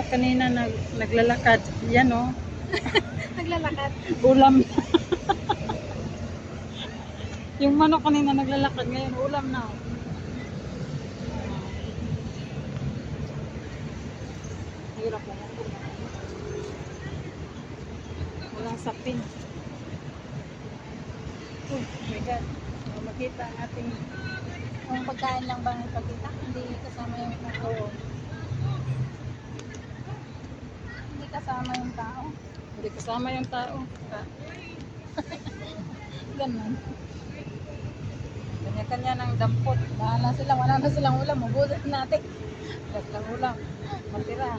manok kanina naglalakad. Yan oh. Naglalakad. Ulam. Yung manok kanina naglalakad, ngayon ulam na. Hirap po. Walang sapin. Oh my God. Makita ang ating Kung pagkain lang bang ipagkita, hindi kasama yung tao. oo. Hindi kasama yung tao. Hindi kasama yung tao. Ganun. Kanya-kanya ng dampot. Bahala sila, wala na silang ulam. Mabulit natin. Lahat ng ulam. Matira.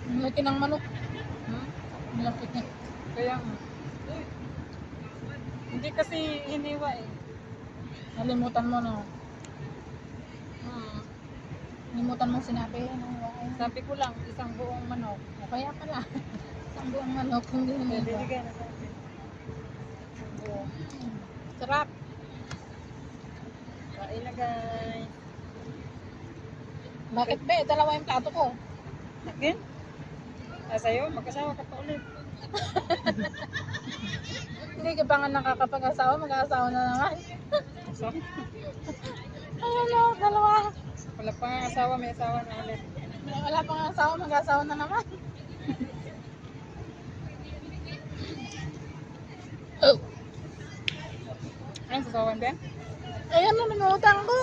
Ang laki ng manok. Hmm? Ang laki niya. Kaya hindi kasi hiniwa eh. Nalimutan mo na. Hmm. Nalimutan mo sinabi. Ano, Sabi ko lang, isang buong manok. o kaya pala. Isang buong manok. Hindi Kaya naman. binigay na sa akin. Isang buong. Sarap. Kain na guys. Bakit be? Dalawa yung plato ko. Again? Sa'yo, mag-asawa ka pa ulit. Hindi ka pa nga nakakapag-asawa. Mag-asawa na naman. So, Ayun o, dalawa. wala pa nga asawa, may asawa na ulit. Wala pang asawa, mag-asawa na naman. Oh. Ano sasawan din? Ayan na, minutang ko.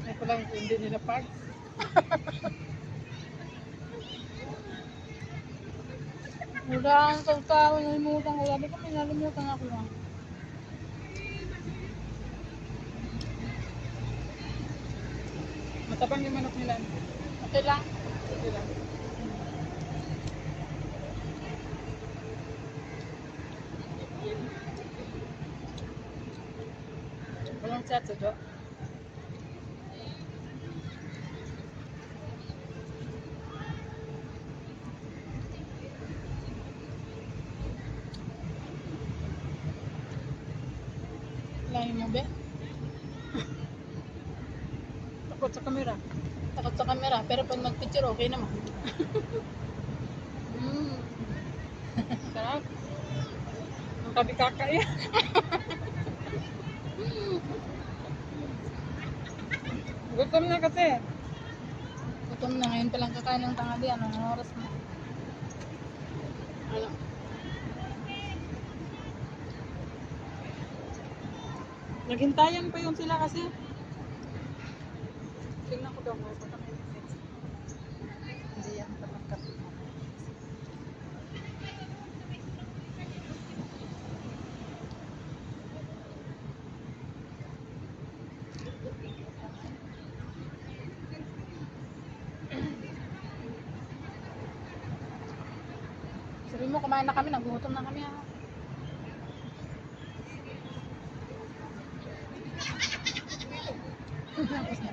Ay ko lang hindi nila pag. Wala ang tao, nalimutan ko. Sabi ko, may nalimutan ako lang. Matapang yung manok nila. Okay lang. Okay lang. Walang chat sa Jo. Lain mo, be. Takot sa kamera. Takot sa camera. Pero pag mag-picture, okay naman. Sarap. Ang tabi kakaya. Gutom na kasi. Gutom na ngayon palang kakain ng tanghali. Anong oras na? Ano? Naghintayan pa yun sila kasi. Tingnan ko daw mo. Hindi yan pa magkape. Sabi mo, kumain na kami. Nagutom na kami. Ha? Tapos na.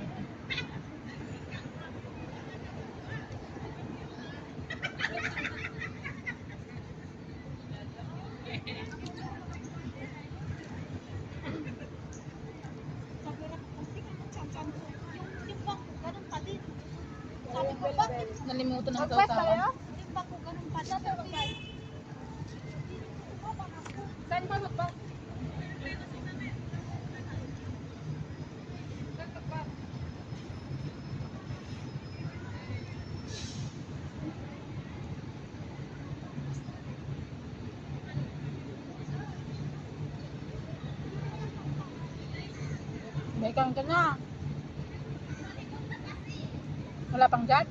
Nalimutan ng tao. Bekang ka na. Wala pang dyan?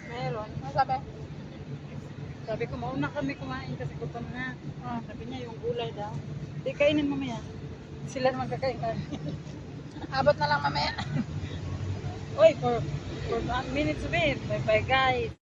Meron. Ano sabi? Sabi ko, mauna kami kumain kasi gutom na. Ah. Sabi niya, yung gulay daw. Di kainin mamaya. Sila naman kakain ka. Abot na lang mamaya. Oy, for minutes of it. Bye bye guys.